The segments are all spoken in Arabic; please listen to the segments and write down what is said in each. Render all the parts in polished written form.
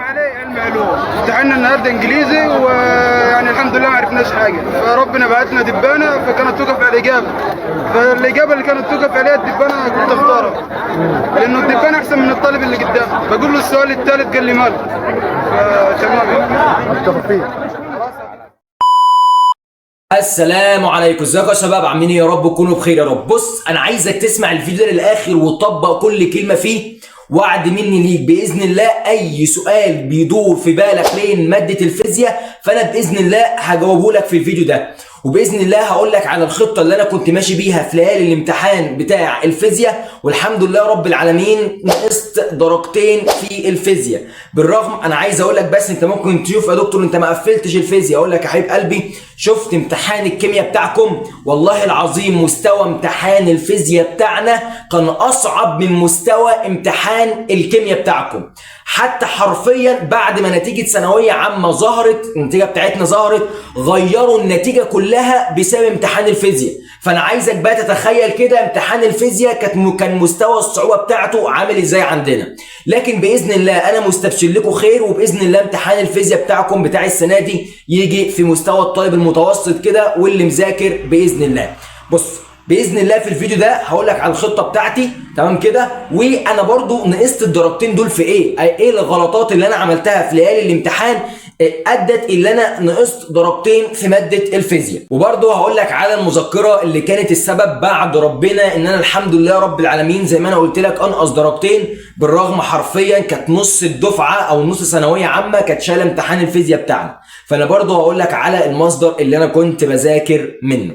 علي علم علوم. امتحنا النهارده انجليزي ويعني الحمد لله ما عرفناش حاجه، فربنا بعتنا دبانه فكانت توقف على الاجابه، فالاجابه اللي كانت توقف عليها الدبانه كنت اختارها لانه الدبانه احسن من الطالب اللي قدامي. بقول له السؤال الثالث قال لي مال، فتمام. السلام عليكم، ازيكم يا شباب؟ عاملين ايه؟ يا رب تكونوا بخير يا رب. بص، انا عايزك تسمع الفيديو للاخر وتطبق كل كلمه فيه، وعد مني ليك باذن الله اي سؤال بيدور في بالك لين ماده الفيزياء فانا باذن الله هجاوبه لك في الفيديو ده، وباذن الله هقول لك على الخطه اللي انا كنت ماشي بيها في ليالي الامتحان بتاع الفيزياء، والحمد لله رب العالمين نقصت درجتين في الفيزياء. بالرغم انا عايز اقول لك، بس انت ممكن تشوف يا دكتور انت ما قفلتش الفيزياء، اقول لك يا حبيب قلبي شفت امتحان الكيمياء بتاعكم؟ والله العظيم مستوى امتحان الفيزياء بتاعنا كان اصعب من مستوى امتحان الكيمياء بتاعكم. حتى حرفيا بعد ما نتيجه ثانويه عامه ظهرت، النتيجه بتاعتنا ظهرت، غيروا النتيجه كلها بسبب امتحان الفيزياء. فانا عايزك بقى تتخيل كده امتحان الفيزياء كان مستوى الصعوبه بتاعته عامل ازاي عندنا. لكن باذن الله انا مستبشر لكم خير، وباذن الله امتحان الفيزياء بتاعكم بتاع السنه دي يجي في مستوى الطالب المتوسط كده واللي مذاكر باذن الله. بص، باذن الله في الفيديو ده هقول لك على الخطه بتاعتي، تمام كده؟ وانا برضو نقصت الدرجتين دول في ايه الغلطات اللي انا عملتها في ليالي الامتحان ادت اللي انا نقصت درجتين في ماده الفيزياء. وبرضو هقول لك على المذكره اللي كانت السبب بعد ربنا ان انا الحمد لله رب العالمين زي ما انا قلت لك انقص درجتين، بالرغم حرفيا كانت نص الدفعه او نص ثانويه عامه كانت شايله امتحان الفيزياء بتاعنا. فانا برضو هقول لك على المصدر اللي انا كنت بذاكر منه.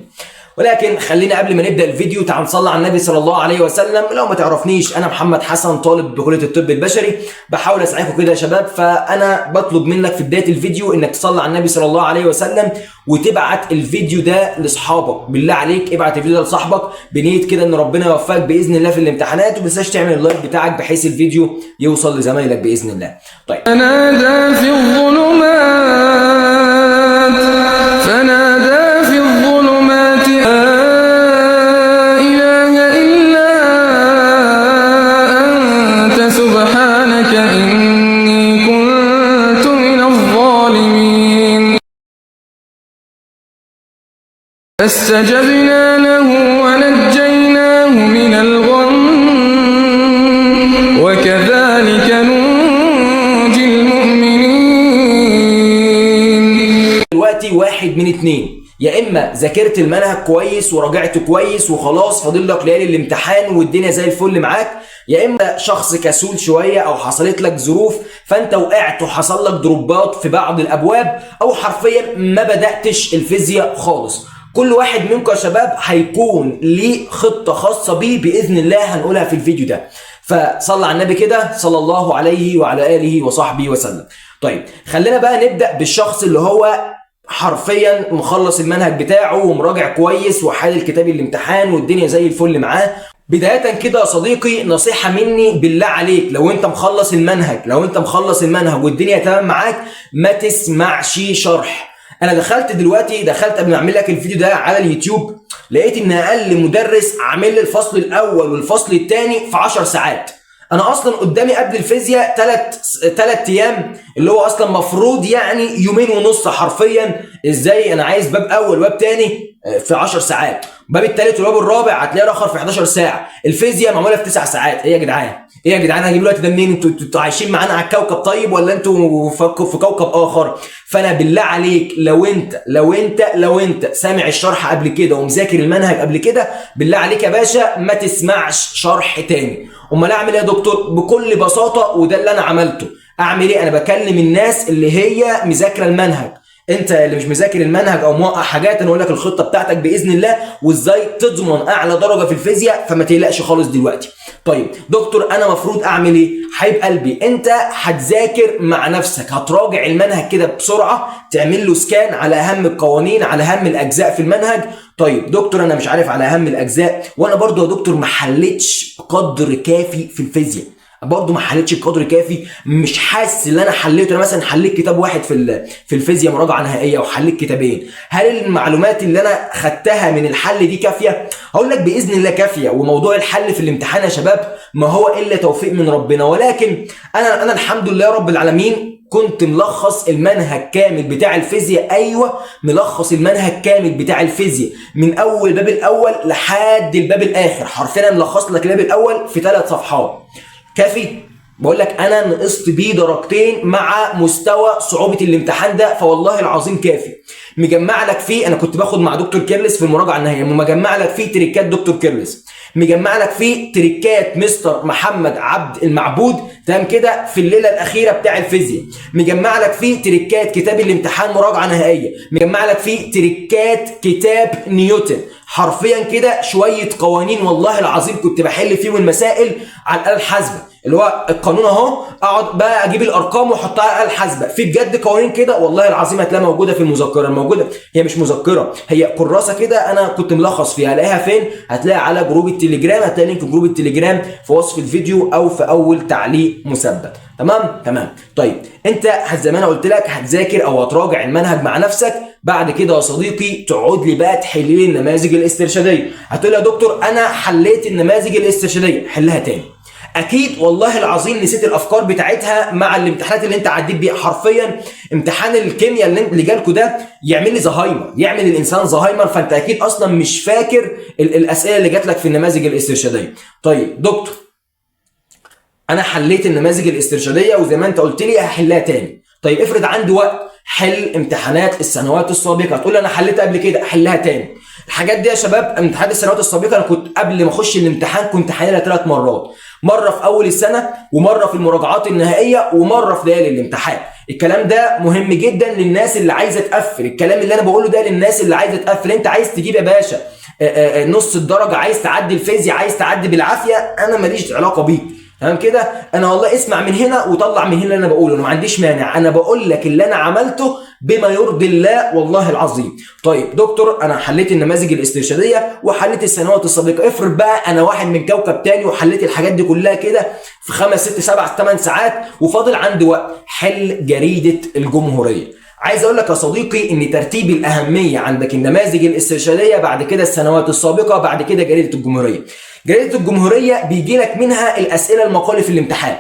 ولكن خلينا قبل ما نبدا الفيديو تعال نصلي على النبي صلى الله عليه وسلم. لو ما تعرفنيش انا محمد حسن، طالب بكليه الطب البشري، بحاول اساعدكم كده يا شباب. فانا بطلب منك في بدايه الفيديو انك تصلي على النبي صلى الله عليه وسلم وتبعت الفيديو ده لاصحابك. بالله عليك ابعت الفيديو ده لصاحبك بنيه كده ان ربنا يوفقك باذن الله في الامتحانات، وما تنساش تعمل اللايك بتاعك بحيث الفيديو يوصل لزمايلك باذن الله. طيب، فنادى في الظلمات لا إله إلا أنت سبحانك إني كنت من الظالمين. فاستجبنا له ونجيناه من الغم وكذلك ننجي المؤمنين. دلوقتي واحد من اتنين، يا اما ذاكرت المنهج كويس وراجعت كويس وخلاص فاضل لك ليالي الامتحان والدنيا زي الفل معاك، يا اما شخص كسول شويه او حصلت لك ظروف فانت وقعت وحصل لك دروبات في بعض الابواب، او حرفيا ما بداتش الفيزياء خالص. كل واحد منكم يا شباب هيكون ليه خطه خاصه بيه باذن الله هنقولها في الفيديو ده. فصلى على النبي كده صلى الله عليه وعلى اله وصحبه وسلم. طيب، خلينا بقى نبدا بالشخص اللي هو حرفيا مخلص المنهج بتاعه ومراجع كويس وحالل كتاب الامتحان والدنيا زي الفل معاه. بداية كده يا صديقي نصيحة مني بالله عليك، لو انت مخلص المنهج والدنيا تمام معاك ما تسمعش شرح. انا دخلت قبل ما اعمل لك الفيديو ده على اليوتيوب، لقيت ان اقل مدرس عامل لي الفصل الاول والفصل الثاني في 10 ساعات. انا اصلا قدامي قبل الفيزياء 3 ايام، اللي هو اصلا مفروض يعني يومين ونص حرفيا. ازاي انا عايز باب اول وباب تاني في 10 ساعات، باب الثالث والباب الرابع هتلاقيه اخر في 11 ساعه، الفيزياء معموله في 9 ساعات. ايه يا جدعان؟ هجيب الوقت ده منين؟ انتوا عايشين معانا على الكوكب طيب ولا انتوا في كوكب اخر؟ فانا بالله عليك لو انت سامع الشرح قبل كده ومذاكر المنهج قبل كده، بالله عليك يا باشا ما تسمعش شرح تاني. امال اعمل ايه يا دكتور؟ بكل بساطه، وده اللي انا عملته. اعمل ايه؟ انا بكلم الناس اللي هي مذاكره المنهج. انت اللي مش مذاكر المنهج او موقع حاجات، انا اقول لك الخطه بتاعتك باذن الله وازاي تضمن اعلى درجه في الفيزياء، فما تقلقش خالص دلوقتي. طيب دكتور انا مفروض اعمل ايه؟ حبيب قلبي انت هتذاكر مع نفسك، هتراجع المنهج كده بسرعه، تعمل له سكان على اهم القوانين، على اهم الاجزاء في المنهج. طيب دكتور انا مش عارف على اهم الاجزاء، وانا برضو يا دكتور ما حلتش قدر كافي في الفيزياء. برضه ما حلتش بقدر كافي، مش حاسس ان انا حليته. انا مثلا حليت كتاب واحد في الفيزياء مراجعه نهائيه وحليت كتابين، هل المعلومات اللي انا خدتها من الحل دي كافيه؟ هقول لك باذن الله كافيه. وموضوع الحل في الامتحان يا شباب ما هو الا توفيق من ربنا، ولكن انا الحمد لله رب العالمين كنت ملخص المنهج كامل بتاع الفيزياء. ايوه ملخص المنهج كامل بتاع الفيزياء من اول الباب الاول لحد الباب الاخر، حرفيا ملخص لك الباب الاول في 3 صفحات. كافي؟ بقول لك انا نقصت بيه درجتين مع مستوى صعوبه الامتحان ده، فوالله العظيم كافي. مجمع لك فيه، انا كنت باخد مع دكتور كيرلس في المراجعه النهائيه، مجمع لك فيه تريكات دكتور كيرلس، مجمع لك فيه تريكات مستر محمد عبد المعبود، تمام كده، في الليله الاخيره بتاع الفيزياء، مجمع لك فيه تريكات كتاب الامتحان مراجعه نهائيه، مجمع لك فيه تريكات كتاب نيوتن. حرفيا كده شويه قوانين والله العظيم كنت بحل فيهم المسائل على الاله الحاسبه، اللي هو القانون اهو، اقعد بقى اجيب الارقام واحطها على الاله الحاسبه. في بجد قوانين كده والله العظيم هتلاقيها موجوده في المذكره، موجوده، هي مش مذكره، هي كراسه كده انا كنت ملخص فيها. هلاقيها فين؟ هتلاقيها على جروب التليجرام، هتلاقي لينك جروب التليجرام في وصف الفيديو او في اول تعليق مثبت. تمام. طيب انت زي ما انا قلت لك هتذاكر او هتراجع المنهج مع نفسك، بعد كده يا صديقي تقعد لي بقى تحل لي النماذج الاسترشاديه. هتقول لي يا دكتور انا حليت النماذج الاسترشاديه، حلها تاني. اكيد والله العظيم نسيت الافكار بتاعتها مع الامتحانات اللي انت عديت بيها. حرفيا امتحان الكيمياء اللي جالكوا ده يعمل لي زهايمر، يعمل الانسان زهايمر، فانت اكيد اصلا مش فاكر الاسئله اللي جات لك في النماذج الاسترشاديه. طيب دكتور انا حليت النماذج الاسترشاديه وزي ما انت قلت لي هحلها تاني. طيب افرض عندي وقت، حل امتحانات السنوات السابقه. هتقول لي انا حليتها قبل كده، احلها تاني. الحاجات دي يا شباب امتحانات السنوات السابقه انا كنت قبل ما اخش الامتحان كنت حللها 3 مرات، مره في اول السنه ومره في المراجعات النهائيه ومره في ليالي الامتحان. الكلام ده مهم جدا للناس اللي عايزه تقفل، الكلام اللي انا بقوله ده للناس اللي عايزه تقفل. انت عايز تجيب يا باشا نص الدرجه، عايز تعدي الفيزياء، عايز تعدي بالعافيه، انا ماليش علاقه بيك، تمام كده. انا والله اسمع من هنا وطلع من هنا اللي انا بقوله، انا ما عنديش مانع، انا بقول لك اللي انا عملته بما يرضي الله والله العظيم. طيب دكتور انا حليت النماذج الاسترشاديه وحليت السنوات السابقه، افرض بقى انا واحد من كوكب تاني وحليت الحاجات دي كلها كده في 5 6 7 8 ساعات وفاضل عندي وقت، حل جريده الجمهوريه. عايز اقول لك يا صديقي ان ترتيب الاهميه عندك النماذج الاسترشاديه، بعد كده السنوات السابقه، بعد كده جريده الجمهوريه. جريده الجمهوريه بيجي لك منها الاسئله المقاليه في الامتحان،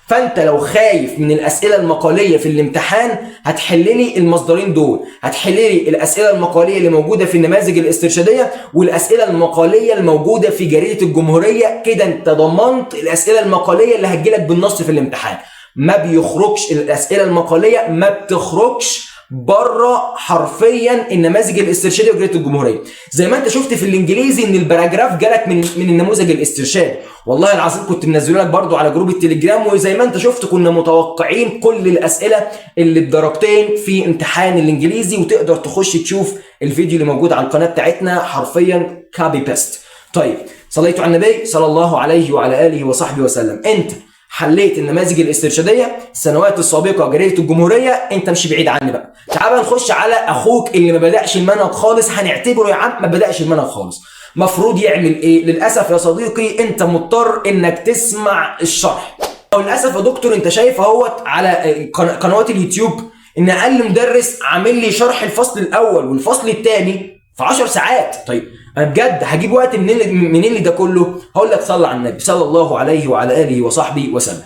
فانت لو خايف من الاسئله المقاليه في الامتحان هتحل لي المصدرين دول، هتحل لي الاسئله المقاليه اللي موجوده في النماذج الاسترشاديه والاسئله المقاليه الموجوده في جريده الجمهوريه. كده انت ضمنت الاسئله المقاليه اللي هتجيلك بالنص في الامتحان. ما بيخرجش الاسئله المقاليه، ما بتخرجش بره حرفيا النماذج الاسترشاديه وجريده الجمهوريه. زي ما انت شفت في الانجليزي ان الباراجراف جالك من النموذج الاسترشادي، والله العظيم كنت منزله لك برضو على جروب التليجرام، وزي ما انت شفت كنا متوقعين كل الاسئله اللي بدرجتين في امتحان الانجليزي، وتقدر تخش تشوف الفيديو اللي موجود على القناه بتاعتنا حرفيا كابي بيست. طيب صليتوا على النبي صلى الله عليه وعلى اله وصحبه وسلم. انت حليت النماذج الاسترشاديه السنوات السابقه جريده الجمهوريه، انت مش بعيد عني بقى. تعال بقى نخش على اخوك اللي ما بداش المنهج خالص، هنعتبره يا عم ما بداش المنهج خالص. مفروض يعمل ايه؟ للاسف يا صديقي انت مضطر انك تسمع الشرح. او للاسف يا دكتور انت شايف اهوت على قنوات اليوتيوب ان اقل مدرس عامل لي شرح الفصل الاول والفصل الثاني في 10 ساعات. طيب انا بجد هجيب وقت منين اللي ده كله؟ هقول لك صلى على النبي صلى الله عليه وعلى اله وصحبه وسلم.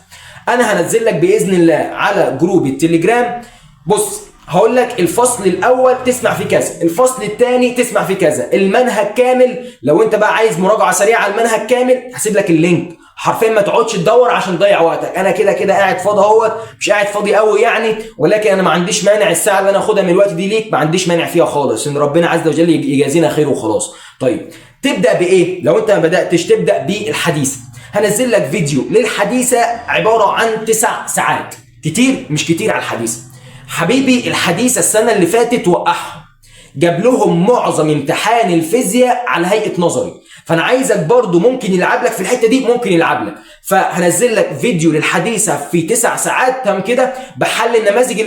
انا هنزل لك باذن الله على جروب التليجرام. بص هقول لك الفصل الاول تسمع فيه كذا، الفصل الثاني تسمع فيه كذا، المنهج كامل. لو انت بقى عايز مراجعه سريعه على المنهج كامل هسيب لك اللينك، حرفيا ما تقعدش تدور عشان تضيع وقتك. انا كده قاعد فاضي اهوت، مش قاعد فاضي قوي يعني، ولكن انا ما عنديش مانع الساعه اللي انا اخدها من الوقت دي ليك، ما عنديش مانع فيها خالص، ان ربنا عز وجل يجازينا خير وخلاص. طيب تبدا بايه؟ لو انت ما بداتش تبدا بالحديثه. هنزل لك فيديو للحديثه عباره عن 9 ساعات، كتير مش كتير على الحديثه حبيبي. الحديثه السنه اللي فاتت وقعهم، جاب لهم معظم امتحان الفيزياء على هيئه نظري، فانا عايزك برضو ممكن يلعب لك في الحته دي، ممكن يلعب لك. فهنزل لك فيديو للحديثه في 9 ساعات تمام كده بحل النماذج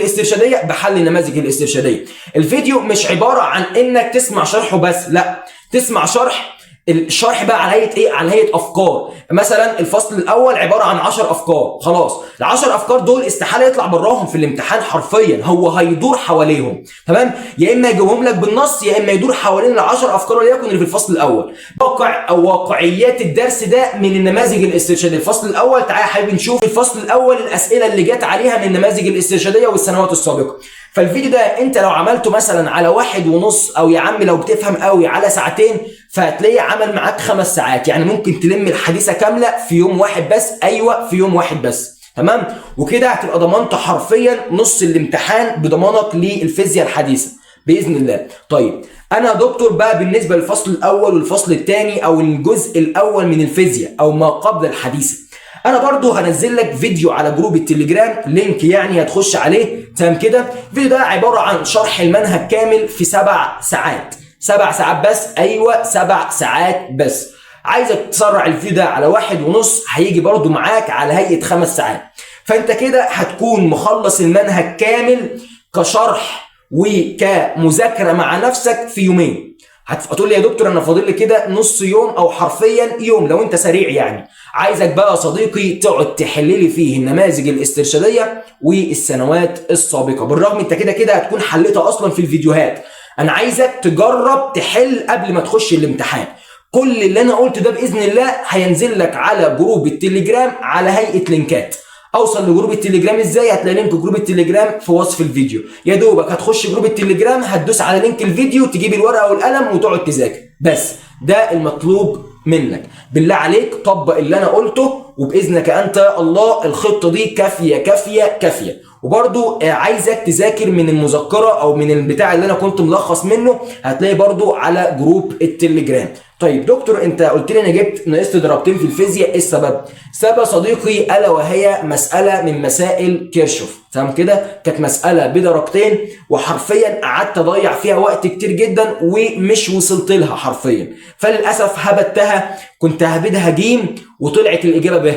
الاسترشاديه. الفيديو مش عباره عن انك تسمع شرحه بس، لا، تسمع شرح الشرح بقى على هيئه ايه؟ على هيئه افكار. مثلا الفصل الاول عباره عن 10 افكار، خلاص ال10 افكار دول استحاله يطلع براهم في الامتحان حرفيا، هو هيدور حواليهم، تمام؟ يا اما يجيبهم لك بالنص يا اما يدور حوالين ال10 افكار وليكن اللي في الفصل الاول. واقع او واقعيات الدرس ده من النماذج الاسترشاديه. الفصل الاول تعالى يا حبيبي نشوف الفصل الاول الاسئله اللي جت عليها من النماذج الاسترشاديه والسنوات السابقه. فالفيديو ده انت لو عملته مثلا على 1.5 او يا عم لو بتفهم قوي على ساعتين فهتلاقيه عمل معاك 5 ساعات، يعني ممكن تلم الحديثه كامله في يوم واحد بس. ايوه في يوم واحد بس، تمام؟ وكده هتبقى ضمنت حرفيا نص الامتحان بضمانك للفيزياء الحديثه باذن الله. طيب انا يا دكتور بقى بالنسبه للفصل الاول والفصل الثاني او الجزء الاول من الفيزياء او ما قبل الحديثه، انا برضو هنزل لك فيديو على جروب التليجرام، لينك يعني هتخش عليه، تمام كده؟ الفيديو ده عباره عن شرح المنهج كامل في 7 ساعات. 7 ساعات بس، ايوه 7 ساعات بس. عايزك تسرع الفيديو ده على 1.5، هيجي برضو معاك على هيئه 5 ساعات. فانت كده هتكون مخلص المنهج كامل كشرح وكمذاكره مع نفسك في يومين. هتقول لي يا دكتور انا فاضل لي كده نص يوم او حرفيا يوم لو انت سريع يعني. عايزك بقى يا صديقي تقعد تحل لي فيه النماذج الاسترشاديه والسنوات السابقه، بالرغم انت كده كده هتكون حليتها اصلا في الفيديوهات. انا عايزك تجرب تحل قبل ما تخش الامتحان. كل اللي انا قلته ده باذن الله هينزل لك على جروب التليجرام على هيئه لينكات. اوصل لجروب التليجرام ازاي؟ هتلاقي لينك جروب التليجرام في وصف الفيديو. يا دوبك هتخش جروب التليجرام، هتدوس على لينك الفيديو، تجيب الورقه والقلم وتقعد تذاكر بس. ده المطلوب منك. بالله عليك طبق اللي انا قلته وباذنك انت الله الخطه دي كافيه كافيه كافيه. وبرضو عايزك تذاكر من المذكره او من البتاع اللي انا كنت ملخص منه، هتلاقي برضو على جروب التليجرام. طيب دكتور انت قلت لي انا نقصت درجتين في الفيزياء، ايه السبب؟ السبب يا صديقي الا وهي مساله من مسائل كيرشوف، تمام كده؟ كانت مساله بدرجتين وحرفيا قعدت اضيع فيها وقت كتير جدا ومش وصلت لها حرفيا، فللاسف هبتها، كنت هبدها جيم وطلعت الاجابه ب،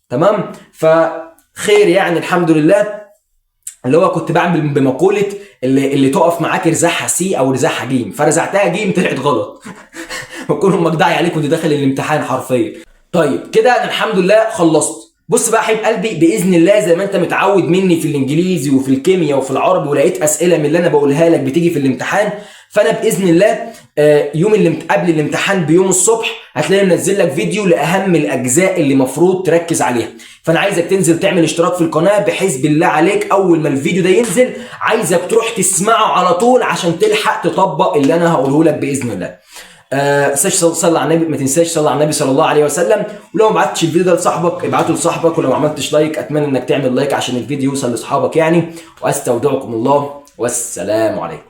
تمام؟ فخير يعني الحمد لله. اللي هو كنت بعمل بمقوله اللي تقف معاك ارزعها سي او ارزعها جيم، فرزعتها جيم طلعت غلط. بكون مجدعي عليك وانت داخل الامتحان حرفيا. طيب كده انا الحمد لله خلصت. بص بقى حبيب قلبي باذن الله زي ما انت متعود مني في الانجليزي وفي الكيمياء وفي العربي ولقيت اسئله من اللي انا بقولها لك بتيجي في الامتحان، فانا باذن الله يوم اللي قبل الامتحان بيوم الصبح هتلاقي منزل لك فيديو لاهم الاجزاء اللي مفروض تركز عليها. فانا عايزك تنزل تعمل اشتراك في القناه بحيث بالله عليك اول ما الفيديو ده ينزل عايزك تروح تسمعه على طول عشان تلحق تطبق اللي انا هقوله لك باذن الله. صلى على النبي، ما تنساش صلى على النبي صلى الله عليه وسلم. ولو ما بعتش الفيديو ده لصاحبك ابعته لصاحبك، ولو ما عملتش لايك اتمنى انك تعمل لايك عشان الفيديو يوصل لاصحابك يعني. واستودعكم الله والسلام عليكم.